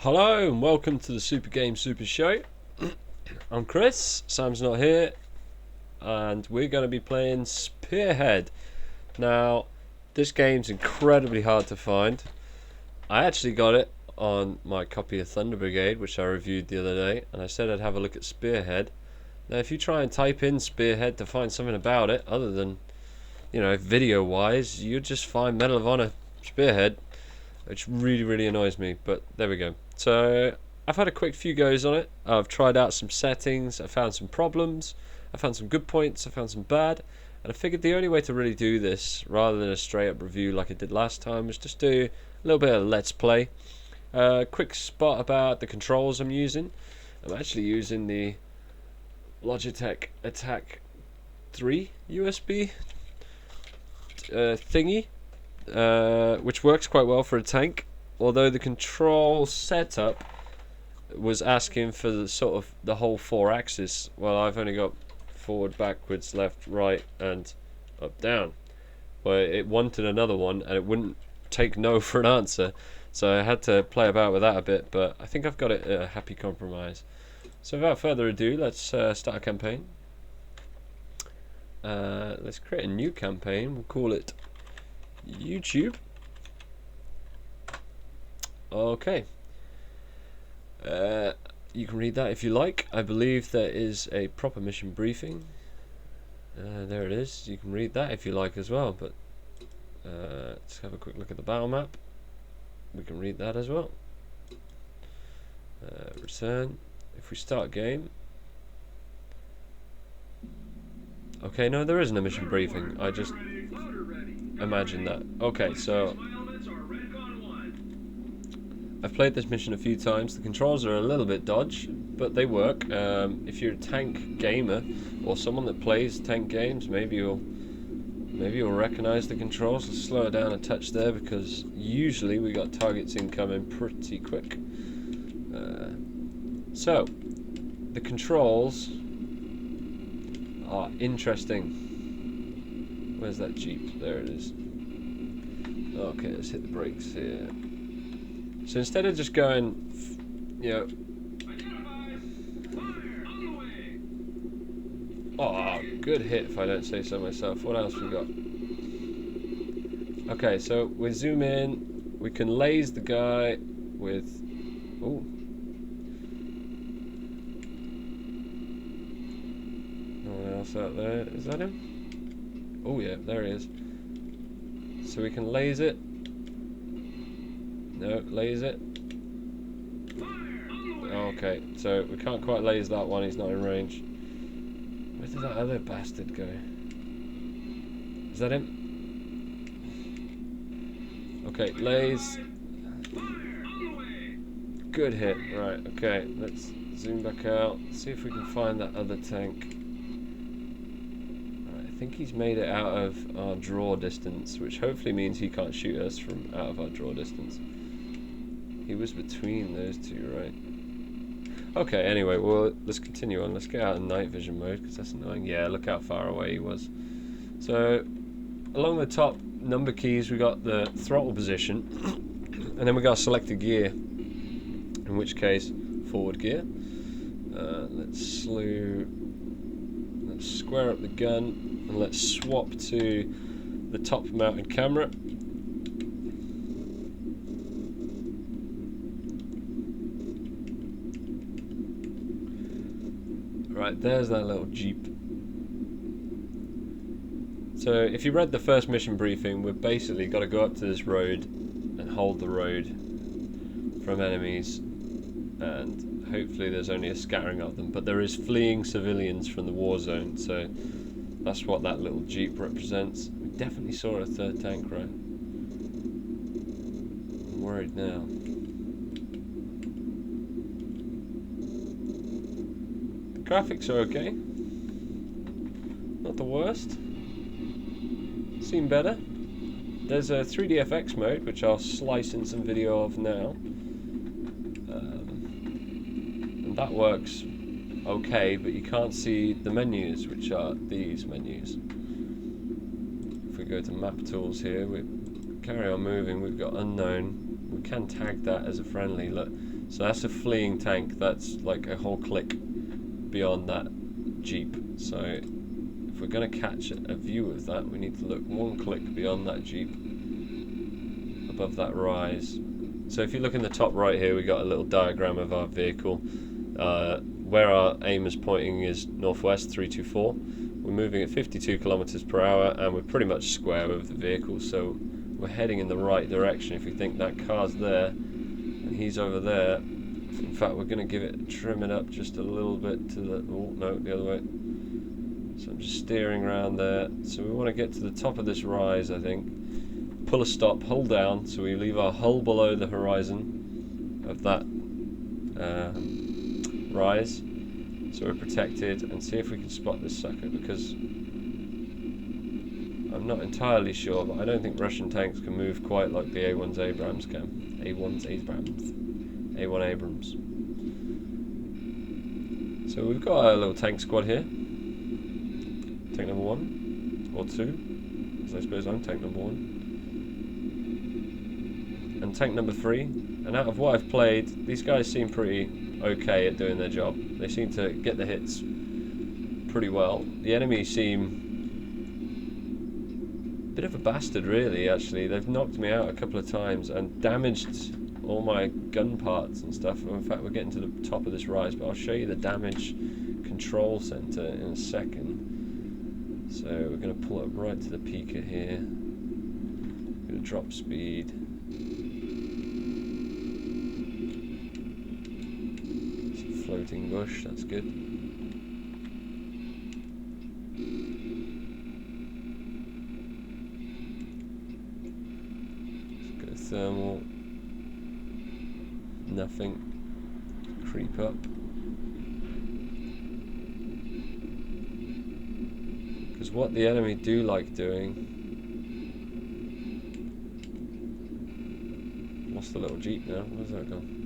Hello and welcome to the Super Game Super Show. I'm Chris, Sam's not here, and we're going to be playing Spearhead. Now, this game's incredibly hard to find. I actually got it on my copy of Thunder Brigade, which I reviewed the other day, and I said I'd have a look at Spearhead. Now, if you try and type in Spearhead to find something about it, other than, video-wise, you'd just find Medal of Honor Spearhead, which really annoys me, but there we go. So I've had a quick few goes on it. I've tried out some settings, I found some problems, I found some good points, I found some bad, and I figured the only way to really do this, rather than a straight up review like I did last time, was just do a little bit of let's play. Quick spot about the controls I'm using. I'm actually using the Logitech Attack 3 USB thingy, which works quite well for a tank, although the control setup was asking for the whole 4 axis. Well, I've only got forward, backwards, left, right and up, down. Well, it wanted another one and it wouldn't take no for an answer, so I had to play about with that a bit, but I think I've got it a happy compromise. So without further ado, let's start a campaign. Let's create a new campaign. We'll call it YouTube. Okay. You can read that if you like. I believe there is a proper mission briefing. There it is. You can read that if you like as well. But let's have a quick look at the battle map. We can read that as well. Return. If we start game. Okay, no, there isn't a mission briefing. I just imagined that. Okay, so I've played this mission a few times. The controls are a little bit dodgy, but they work. If you're a tank gamer or someone that plays tank games, maybe you'll recognize the controls. Let's slow it down a touch there because usually we got targets incoming pretty quick. So the controls are interesting. Where's that Jeep? There it is. Okay, let's hit the brakes here. So instead of just going, oh, good hit if I don't say so myself. What else we got? Okay, so we zoom in. We can laze the guy with, ooh. No one else out there. Is that him? Oh yeah, there he is. So we can laze it. No, laze it. Okay, so we can't quite laze that one, he's not in range. Where did that other bastard go? Is that him? Okay, laze. Good hit. Right, okay, let's zoom back out. See if we can find that other tank. Right, I think he's made it out of our draw distance, which hopefully means he can't shoot us from out of our draw distance. He was between those two, right? Okay, anyway, well, let's continue on. Let's get out of night vision mode, because that's annoying. Yeah, look how far away he was. So, along the top number keys, we got the throttle position, and then we got selected gear, in which case, forward gear. Let's square up the gun, and let's swap to the top mounted camera. Right, there's that little Jeep. So if you read the first mission briefing, we've basically got to go up to this road and hold the road from enemies, and hopefully there's only a scattering of them, but there is fleeing civilians from the war zone, so that's what that little Jeep represents. We definitely saw a third tank, right? I'm worried now. Graphics are okay. Not the worst. Seen better. There's a 3DFX mode, which I'll slice in some video of now. And that works okay, but you can't see the menus, which are these menus. If we go to map tools here, we carry on moving. We've got unknown. We can tag that as a friendly. Look, So that's a fleeing tank. That's like a whole click beyond that Jeep. So if we're going to catch a view of that, we need to look one click beyond that Jeep, above that rise. So if you look in the top right here, we got a little diagram of our vehicle. Where our aim is pointing is northwest 324. We're moving at 52 kilometers per hour, and we're pretty much square with the vehicle, so we're heading in the right direction. If we think that car's there and he's over there, in fact we're going to give it, trim it up just a little bit to the, oh no, the other way. So I'm just steering around there. So we want to get to the top of this rise, I think. Pull a stop, hold down, so we leave our hull below the horizon of that rise, so we're protected, and see if we can spot this sucker, because I'm not entirely sure, but I don't think Russian tanks can move quite like the A1's Abrams can. A1's Abrams. A1 Abrams. So we've got our little tank squad here. Tank number 1, or 2, because I suppose I'm tank number 1. And tank number 3. And out of what I've played, these guys seem pretty okay at doing their job. They seem to get the hits pretty well. The enemy seem a bit of a bastard, really, actually. They've knocked me out a couple of times and damaged all my gun parts and stuff. In fact, we're getting to the top of this rise, but I'll show you the damage control center in a second. So we're going to pull up right to the peaker here. We're going to drop speed. Floating bush, that's good. Let's go thermal. Nothing. Creep up. Because what the enemy do like doing. Lost the little Jeep now. Where's that gone?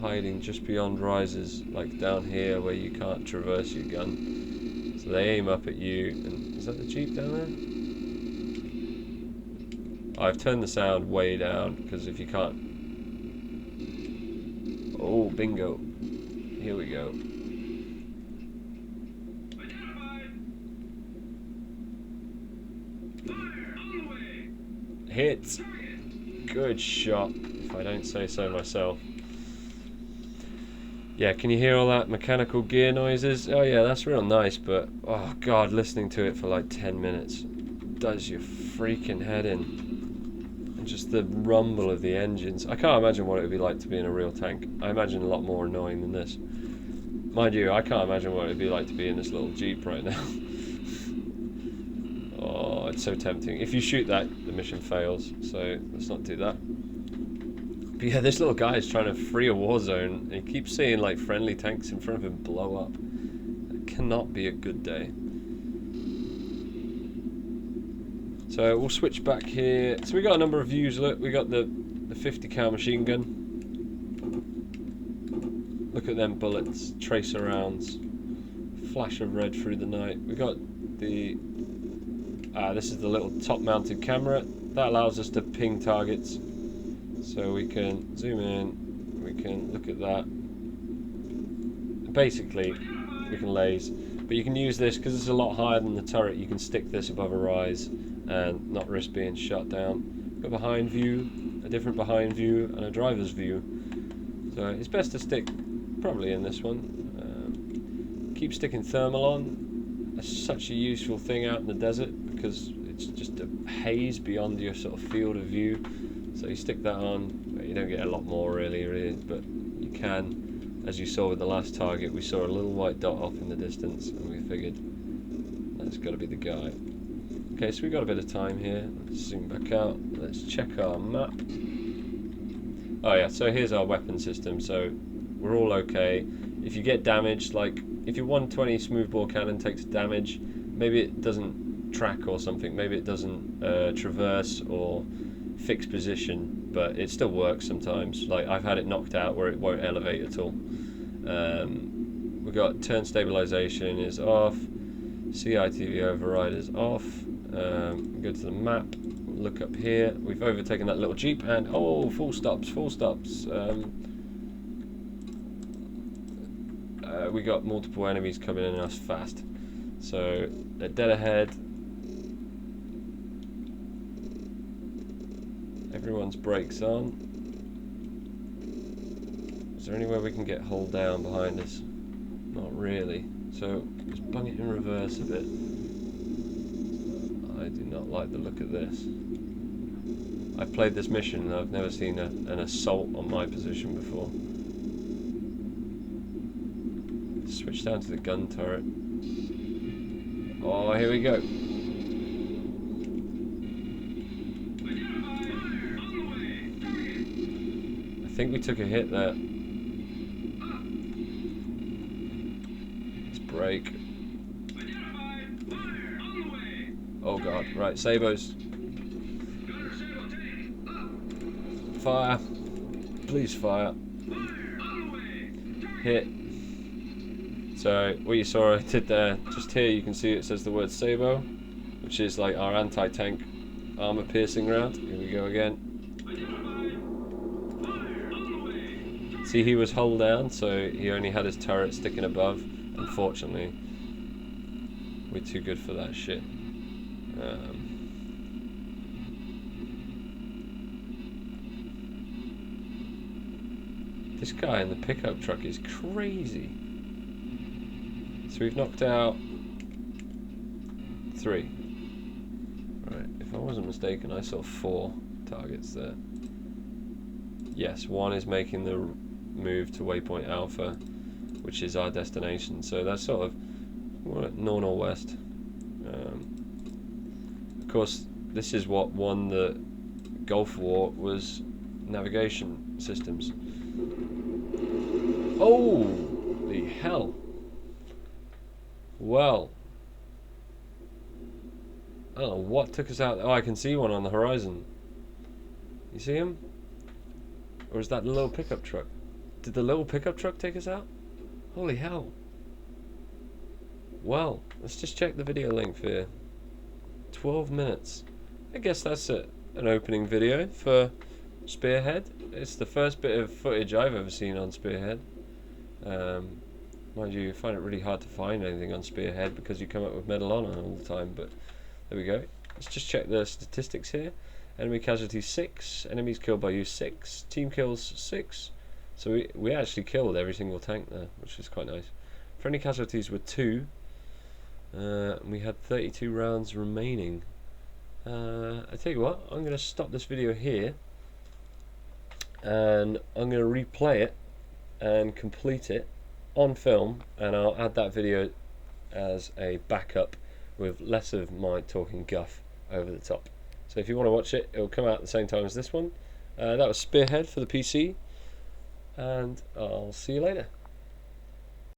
Hiding just beyond rises, like down here where you can't traverse your gun. So they aim up at you, and is that the Jeep down there? I've turned the sound way down, because if you can't... Oh, bingo. Here we go. Hit! Good shot, if I don't say so myself. Yeah, can you hear all that mechanical gear noises? Oh yeah, that's real nice, but oh god, listening to it for like 10 minutes does your freaking head in. And just the rumble of the engines. I can't imagine what it would be like to be in a real tank. I imagine a lot more annoying than this. Mind you, I can't imagine what it would be like to be in this little Jeep right now. Oh, it's so tempting. If you shoot that, the mission fails, so let's not do that. But yeah, this little guy is trying to free a war zone, and he keeps seeing like friendly tanks in front of him blow up. It cannot be a good day. So we'll switch back here. So we got a number of views. Look, we got the 50 cal machine gun. Look at them bullets, tracer rounds, flash of red through the night. We got the this is the little top-mounted camera that allows us to ping targets. So we can zoom in, we can look at that. Basically, we can laze, but you can use this because it's a lot higher than the turret. You can stick this above a rise and not risk being shot down. Got a behind view, a different behind view, and a driver's view. So it's best to stick probably in this one. Keep sticking thermal on. That's such a useful thing out in the desert because it's just a haze beyond your sort of field of view. So you stick that on. You don't get a lot more really, but you can. As you saw with the last target, we saw a little white dot off in the distance, and we figured that's got to be the guy. Okay, so we got a bit of time here. Let's zoom back out. Let's check our map. Oh yeah, so here's our weapon system. So we're all okay. If you get damaged, like if your 120 smoothbore cannon takes damage, maybe it doesn't track or something. Maybe it doesn't traverse or fix position, but it still works sometimes. Like I've had it knocked out where it won't elevate at all. We've got turn stabilization is off, CITV override is off. Go to the map, look up here. We've overtaken that little jeep, and oh, full stops, full stops. We got multiple enemies coming in on us fast, so they're dead ahead. Everyone's brakes on. Is there anywhere we can get hull down behind us? Not really. So let's bung it in reverse a bit. I do not like the look of this. I've played this mission and I've never seen an assault on my position before. Switch down to the gun turret. Oh, here we go. I think we took a hit there. Let's brake. Oh god, right, sabos. Fire. Please fire. Hit. So what you saw I did there, just here you can see it says the word Sabo, which is like our anti-tank armor piercing round. Here we go again. See, he was hull down, so he only had his turret sticking above. Unfortunately, we're too good for that shit. This guy in the pickup truck is crazy. So we've knocked out 3. Right, if I wasn't mistaken, I saw 4 targets there. Yes, 1 is making the move to waypoint Alpha, which is our destination. So that's sort of north-northwest. Of course, this is what won the Gulf War, was navigation systems. Oh, the hell! Well, I don't know what took us out. Oh, I can see one on the horizon. You see him? Or is that the little pickup truck? Did the little pickup truck take us out? Holy hell. Well, let's just check the video length here. 12 minutes. I guess that's an opening video for Spearhead. It's the first bit of footage I've ever seen on Spearhead. Mind you, find it really hard to find anything on Spearhead because you come up with Medal Honor all the time, but there we go. Let's just check the statistics here. Enemy casualties 6, enemies killed by you 6, team kills 6. So we actually killed every single tank there, which is quite nice. Friendly casualties were 2. We had 32 rounds remaining. I tell you what, I'm going to stop this video here, and I'm going to replay it and complete it on film, and I'll add that video as a backup with less of my talking guff over the top. So if you want to watch it, it'll come out at the same time as this one. That was Spearhead for the PC, and I'll see you later.